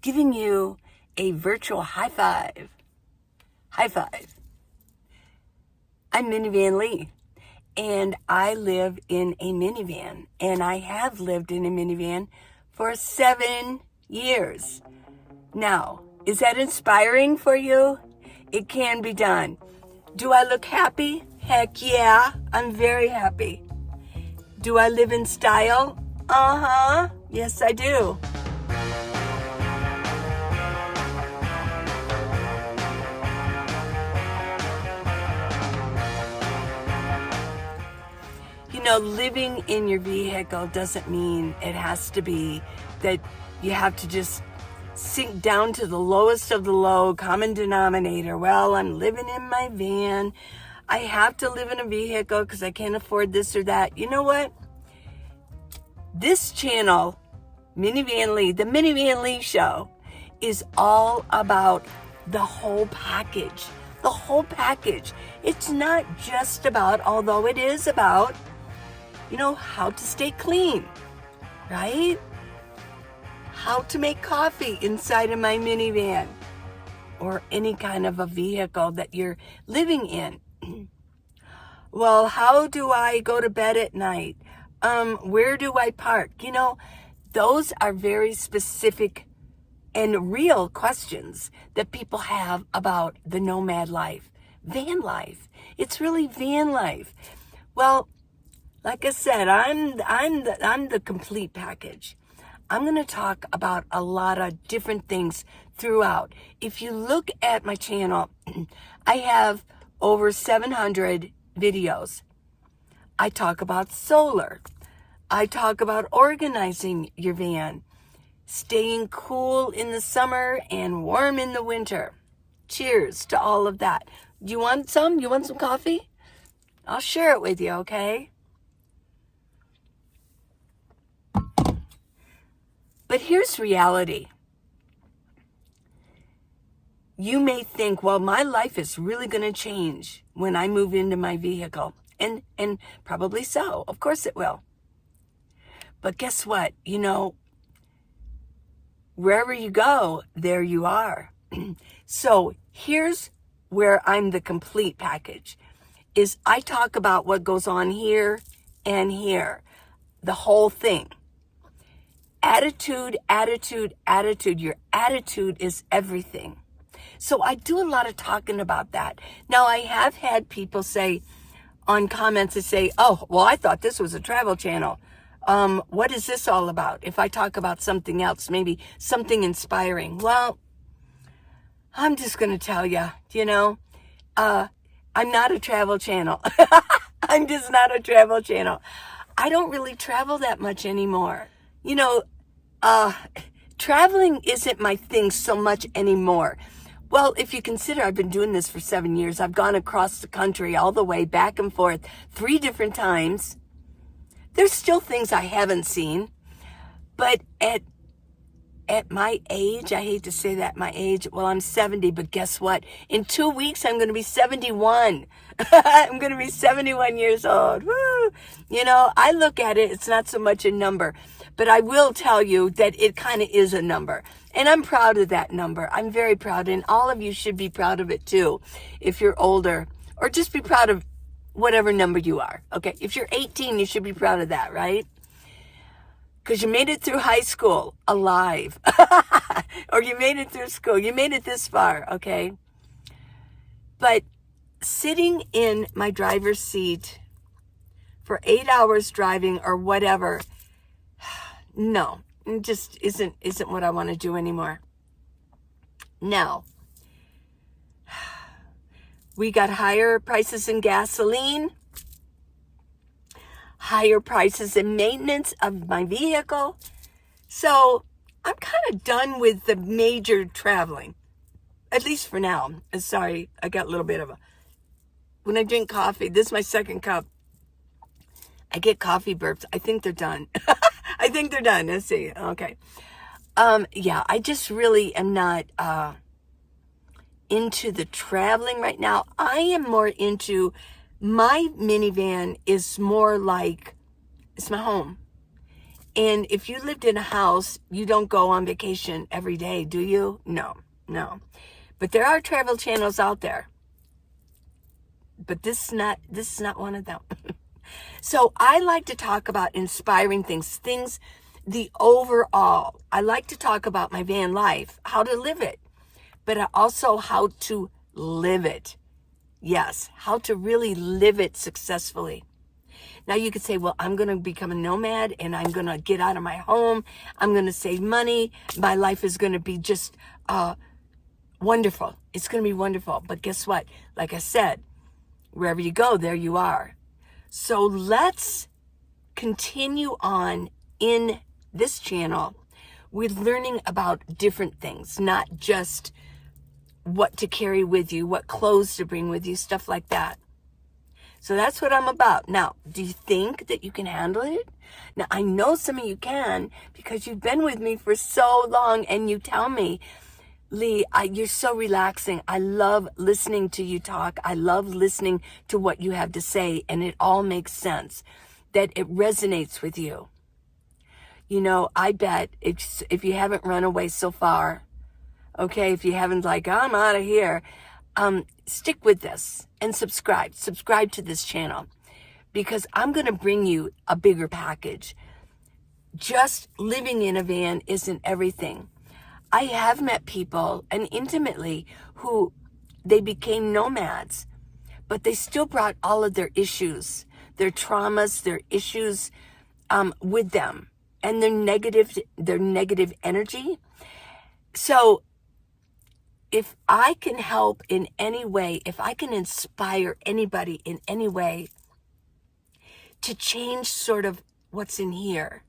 giving you a virtual high five. High five. I'm Minivan Lee, and I live in a minivan, and I have lived in a minivan for 7 years. Now, is that inspiring for you? It can be done. Do I look happy? Heck yeah, I'm very happy. Do I live in style? Uh-huh, yes I do. You know, living in your vehicle doesn't mean it has to be that you have to just sink down to the lowest of the low common denominator. Well, I'm living in my van. I have to live in a vehicle because I can't afford this or that. You know what? This channel, Minivan Lee, the Minivan Lee Show, is all about the whole package. The whole package. It's not just about, although it is about, how to stay clean, right? How to make coffee inside of my minivan or any kind of a vehicle that you're living in. Well, how do I go to bed at night? Where do I park? Those are very specific and real questions that people have about the nomad life, van life. It's really van life. Well, like I said, I'm the complete package. I'm going to talk about a lot of different things throughout. If you look at my channel, I have over 700 videos. I talk about solar. I talk about organizing your van, staying cool in the summer and warm in the winter. Cheers to all of that. You want some? You want some coffee? I'll share it with you, okay? But here's reality. You may think, well, my life is really going to change when I move into my vehicle. And probably so. Of course it will. But guess what? Wherever you go, there you are. So here's where I'm the complete package. Is I talk about what goes on here and here. The whole thing. Attitude. Your attitude is everything. So I do a lot of talking about that. Now, I have had people say on comments that say, oh, well, I thought this was a travel channel. What is this all about? If I talk about something else, maybe something inspiring. Well, I'm just going to tell you, I'm not a travel channel. I'm just not a travel channel. I don't really travel that much anymore. Traveling isn't my thing so much anymore. Well, if you consider I've been doing this for 7 years, I've gone across the country all the way back and forth 3 different times. There's still things I haven't seen, but at my age, I hate to say that, my age, well, I'm 70, but guess what? In 2 weeks, I'm going to be 71. I'm going to be 71 years old. Woo! I look at it, it's not so much a number, but I will tell you that it kind of is a number. And I'm proud of that number. I'm very proud, and all of you should be proud of it too, if you're older, or just be proud of whatever number you are. Okay, if you're 18, you should be proud of that, right? Because you made it through high school alive. Or you made it through school. You made it this far, okay? But sitting in my driver's seat for 8 hours driving or whatever, no, it just isn't what I want to do anymore. Now, we got higher prices in gasoline, higher prices in maintenance of my vehicle. So I'm kind of done with the major traveling, at least for now. Sorry, I got a little bit of when I drink coffee, this is my second cup, I get coffee burps. I think they're done. I think they're done. Let's see. Okay. Yeah, I just really am not into the traveling right now. I am more into, my minivan is more like, it's my home. And if you lived in a house, you don't go on vacation every day, do you? No. But there are travel channels out there. But this is not one of them. So I like to talk about inspiring things, the overall. I like to talk about my van life, how to live it, but also how to live it. Yes, how to really live it successfully. Now you could say, well, I'm going to become a nomad and I'm going to get out of my home. I'm going to save money. My life is going to be just wonderful. It's going to be wonderful. But guess what? Like I said, wherever you go, there you are. So let's continue on in this channel with learning about different things, not just what to carry with you, what clothes to bring with you, stuff like that. So that's what I'm about. Now, do you think that you can handle it? Now, I know some of you can because you've been with me for so long and you tell me, Lee, you're so relaxing. I love listening to you talk. I love listening to what you have to say, and it all makes sense, that it resonates with you. You know, I bet if you haven't run away so far, okay, if you haven't like, I'm out of here, stick with this and subscribe to this channel, because I'm going to bring you a bigger package. Just living in a van isn't everything. I have met people, and intimately, who they became nomads, but they still brought all of their issues, their traumas, their issues with them, and their negative energy. So if I can help in any way, if I can inspire anybody in any way to change sort of what's in here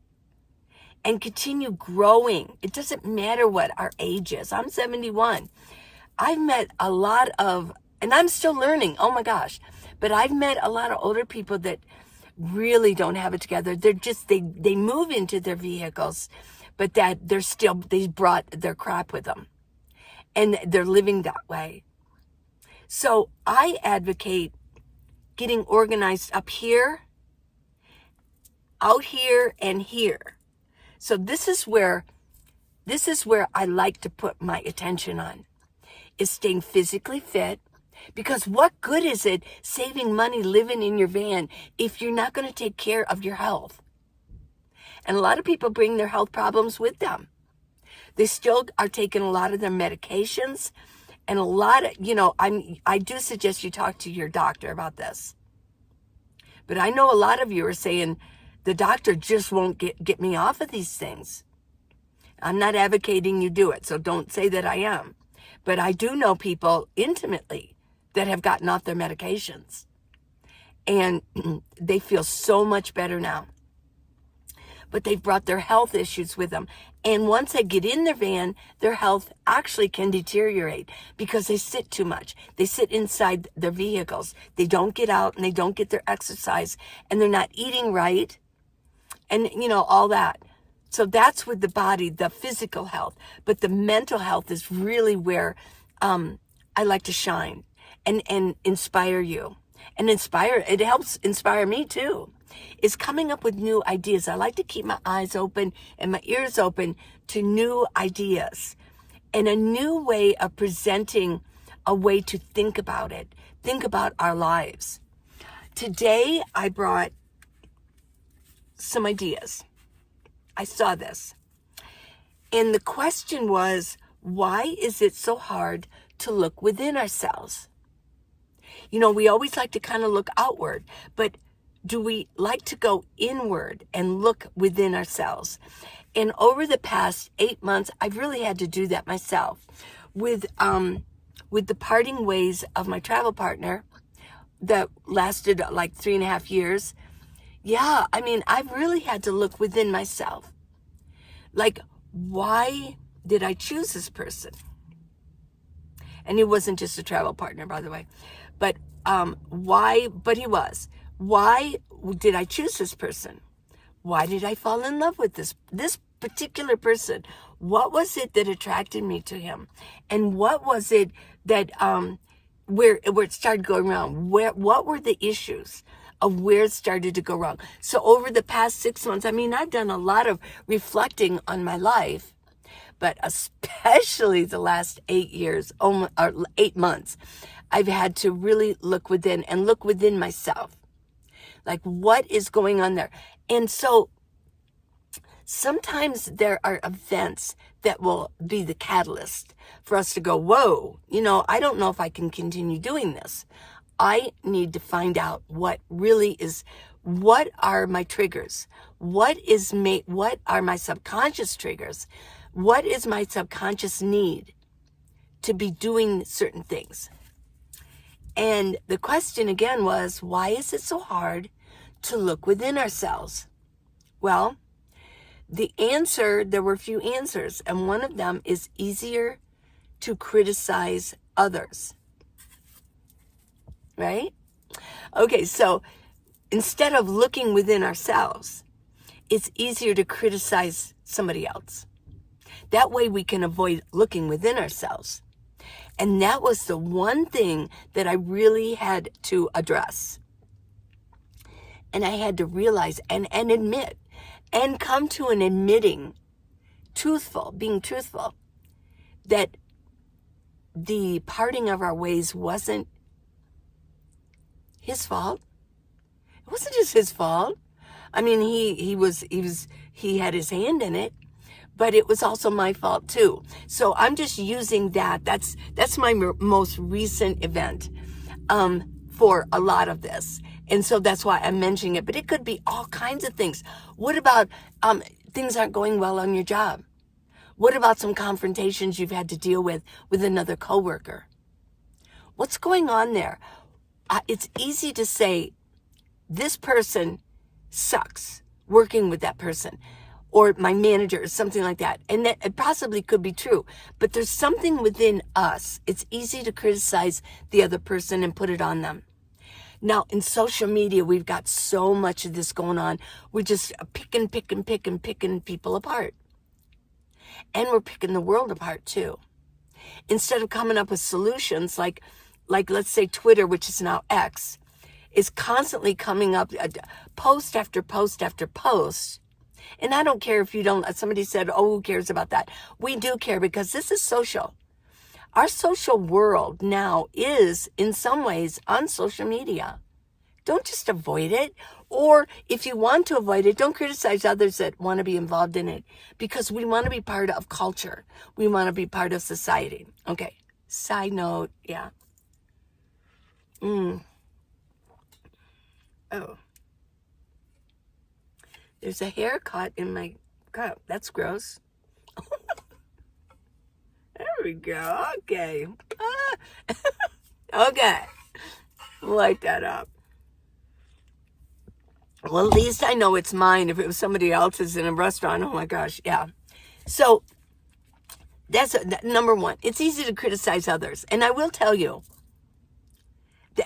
and continue growing, it doesn't matter what our age is. I'm 71. I've met a lot of, and I'm still learning, oh my gosh, but I've met a lot of older people that really don't have it together. They're just, they move into their vehicles, but that they brought their crap with them. And they're living that way. So I advocate getting organized up here, out here, and here. So this is where I like to put my attention on, is staying physically fit. Because what good is it saving money living in your van if you're not going to take care of your health? And a lot of people bring their health problems with them. They still are taking a lot of their medications, and a lot of, I do suggest you talk to your doctor about this. But I know a lot of you are saying, the doctor just won't get me off of these things. I'm not advocating you do it, so don't say that I am. But I do know people intimately that have gotten off their medications, and they feel so much better now. But they've brought their health issues with them. And once they get in their van, their health actually can deteriorate because they sit too much. They sit inside their vehicles. They don't get out and they don't get their exercise, and they're not eating right, and all that. So that's with the body, the physical health. But the mental health is really where I like to shine and inspire you. And it helps inspire me too. Is coming up with new ideas. I like to keep my eyes open and my ears open to new ideas and a new way of presenting a way to think about it, think about our lives. Today, I brought some ideas. I saw this. And the question was, why is it so hard to look within ourselves? We always like to kind of look outward, but do we like to go inward and look within ourselves? And over the past 8 months, I've really had to do that myself with the parting ways of my travel partner that lasted like 3.5 years. Yeah, I've really had to look within myself. Like, why did I choose this person? And he wasn't just a travel partner, by the way. But why? But he was. Why did I choose this person? Why did I fall in love with this particular person? What was it that attracted me to him? And what was it that where it started going around? What were the issues of where it started to go wrong. So over the past 6 months, I mean, I've done a lot of reflecting on my life, but especially the last 8 years, or 8 months, I've had to really look within and look within myself. Like, what is going on there? And so sometimes there are events that will be the catalyst for us to go, whoa, I don't know if I can continue doing this. I need to find out what are my triggers? What are my subconscious triggers? What is my subconscious need to be doing certain things? And the question again was, why is it so hard to look within ourselves? Well, there were a few answers, and one of them is easier to criticize others. Right? Okay, so instead of looking within ourselves, it's easier to criticize somebody else. That way we can avoid looking within ourselves. And that was the one thing that I really had to address. And I had to realize and admit and come to an admitting, being truthful, that the parting of our ways wasn't his fault. It wasn't just his fault. I mean, he had his hand in it, but it was also my fault too. So I'm just using that. That's my most recent event for a lot of this. And so that's why I'm mentioning it, but it could be all kinds of things. What about things aren't going well on your job? What about some confrontations you've had to deal with another coworker? What's going on there? It's easy to say, this person sucks, working with that person, or my manager, or something like that. And that it possibly could be true, but there's something within us. It's easy to criticize the other person and put it on them. Now, in social media, we've got so much of this going on. We're just picking people apart. And we're picking the world apart too. Instead of coming up with solutions like let's say Twitter, which is now X, is constantly coming up post after post after post. And I don't care if you don't, somebody said, oh, who cares about that? We do care, because this is social. Our social world now is, in some ways, on social media. Don't just avoid it. Or if you want to avoid it, don't criticize others that want to be involved in it, because we want to be part of culture. We want to be part of society. Okay. Side note. Yeah. Oh. There's a hair caught in my cup. That's gross. There we go. Okay. Okay. Light that up. Well, at least I know it's mine. If it was somebody else's in a restaurant, oh my gosh, yeah. So that's number one. It's easy to criticize others. And I will tell you,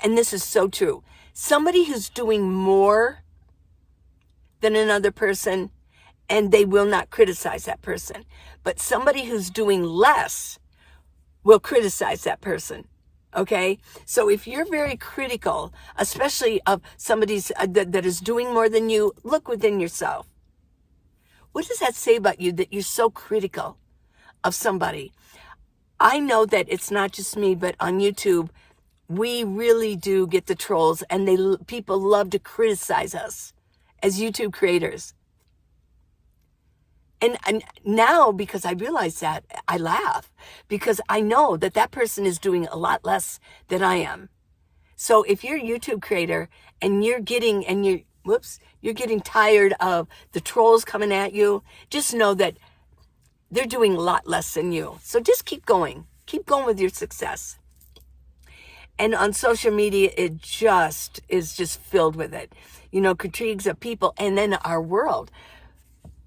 and this is so true, somebody who's doing more than another person, and they will not criticize that person. But somebody who's doing less will criticize that person. Okay? So if you're very critical, especially of somebody's that is doing more than you, look within yourself. What does that say about you, that you're so critical of somebody? I know that it's not just me, but on YouTube, we really do get the trolls, and people love to criticize us as YouTube creators. And now, because I realize that, I laugh, because I know that person is doing a lot less than I am. So if you're a YouTube creator and you're getting tired of the trolls coming at you, just know that they're doing a lot less than you. So just keep going with your success. And on social media, it just is just filled with it. Critiques of people, and then our world.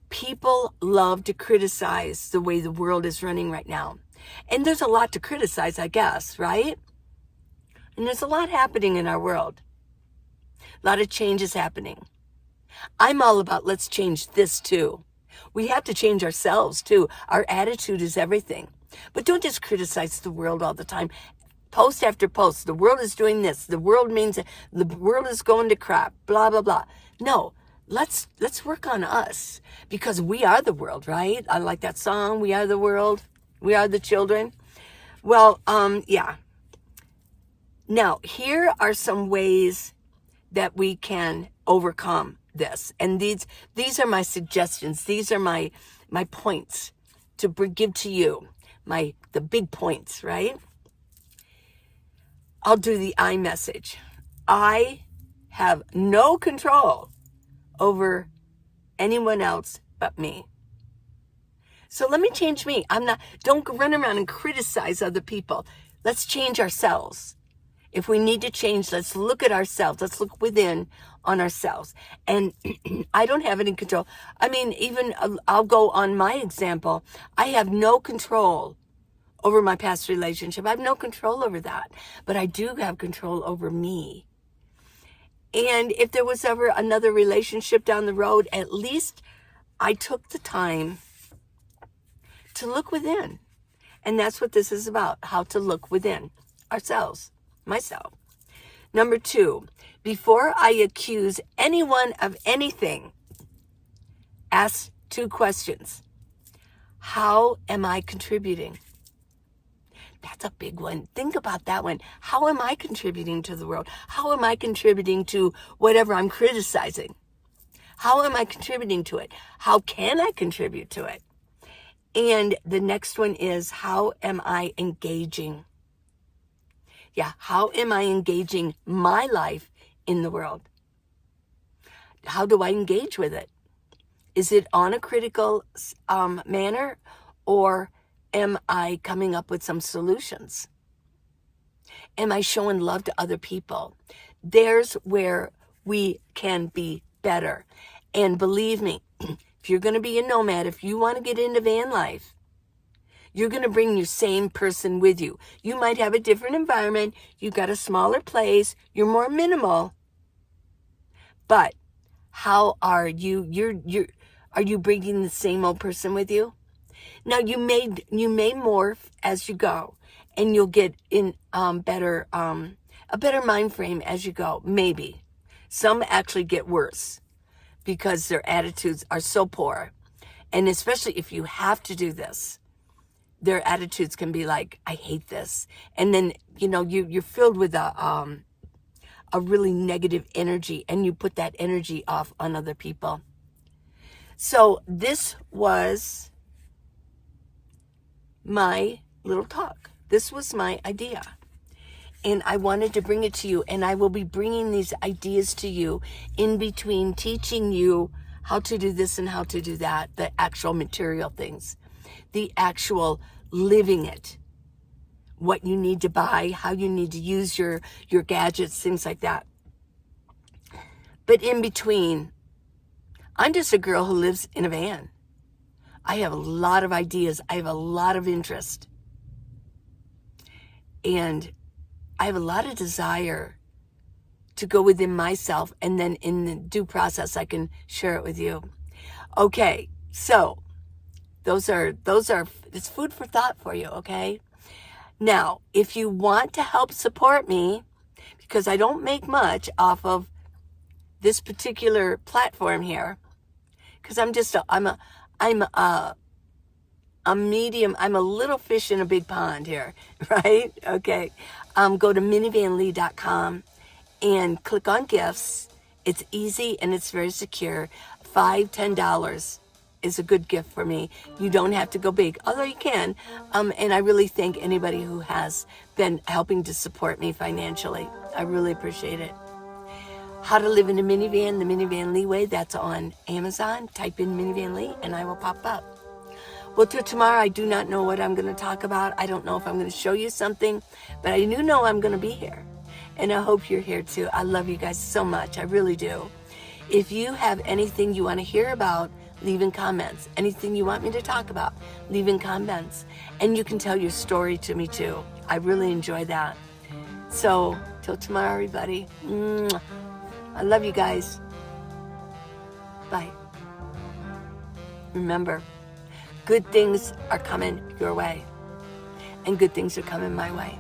People love to criticize the way the world is running right now. And there's a lot to criticize, I guess, right? And there's a lot happening in our world. A lot of changes happening. I'm all about, let's change this too. We have to change ourselves too. Our attitude is everything. But don't just criticize the world all the time. post after post. The world is doing this. The world means the world is going to crap. Blah, blah, blah. No, let's work on us, because we are the world, right? I like that song. We are the world. We are the children. Well, yeah. Now, here are some ways that we can overcome this. And these are my suggestions. These are my points to give to you. The big points, right? I'll do the I message. I have no control over anyone else but me. So let me change me. Don't run around and criticize other people. Let's change ourselves. If we need to change, let's look at ourselves. Let's look within on ourselves. And I don't have any control. I mean, even I'll go on my example. I have no control over my past relationship. I have no control over that. But I do have control over me. And if there was ever another relationship down the road, at least I took the time to look within. And that's what this is about, how to look within ourselves, myself. Number 2, before I accuse anyone of anything, ask 2 questions. How am I contributing? That's a big one. Think about that one. How am I contributing to the world? How am I contributing to whatever I'm criticizing? How am I contributing to it? How can I contribute to it? And the next one is, how am I engaging? Yeah, how am I engaging my life in the world? How do I engage with it? Is it on a critical manner, or am I coming up with some solutions? Am I showing love to other people? There's where we can be better. And believe me, if you're going to be a nomad, if you want to get into van life, you're going to bring your same person with you. You might have a different environment. You've got a smaller place. You're more minimal. But how are you? Are you bringing the same old person with you? Now, you may morph as you go, and you'll get in a better mind frame as you go. Maybe. Some actually get worse because their attitudes are so poor. And especially if you have to do this, their attitudes can be like, I hate this. And then, you're filled with a really negative energy, and you put that energy off on other people. So this was my little talk. This was my idea. And I wanted to bring it to you, and I will be bringing these ideas to you in between teaching you how to do this and how to do that, the actual material things, the actual living it, what you need to buy, how you need to use your gadgets, things like that. But in between, I'm just a girl who lives in a van. I have a lot of ideas. I have a lot of interest. And I have a lot of desire to go within myself, and then in the due process, I can share it with you. Okay, so those are it's food for thought for you, okay? Now, if you want to help support me, because I don't make much off of this particular platform here, because I'm a medium, I'm a little fish in a big pond here, right? Okay. Go to minivanlee.com and click on gifts. It's easy and it's very secure. $5, $10 is a good gift for me. You don't have to go big, although you can. And I really thank anybody who has been helping to support me financially. I really appreciate it. How to Live in a Minivan, the Minivan Lee Way, that's on Amazon. Type in Minivan Lee and I will pop up. Well, till tomorrow, I do not know what I'm going to talk about. I don't know if I'm going to show you something, but I do know I'm going to be here. And I hope you're here too. I love you guys so much. I really do. If you have anything you want to hear about, leave in comments. Anything you want me to talk about, leave in comments. And you can tell your story to me too. I really enjoy that. So, till tomorrow, everybody. I love you guys. Bye. Remember, good things are coming your way, and good things are coming my way.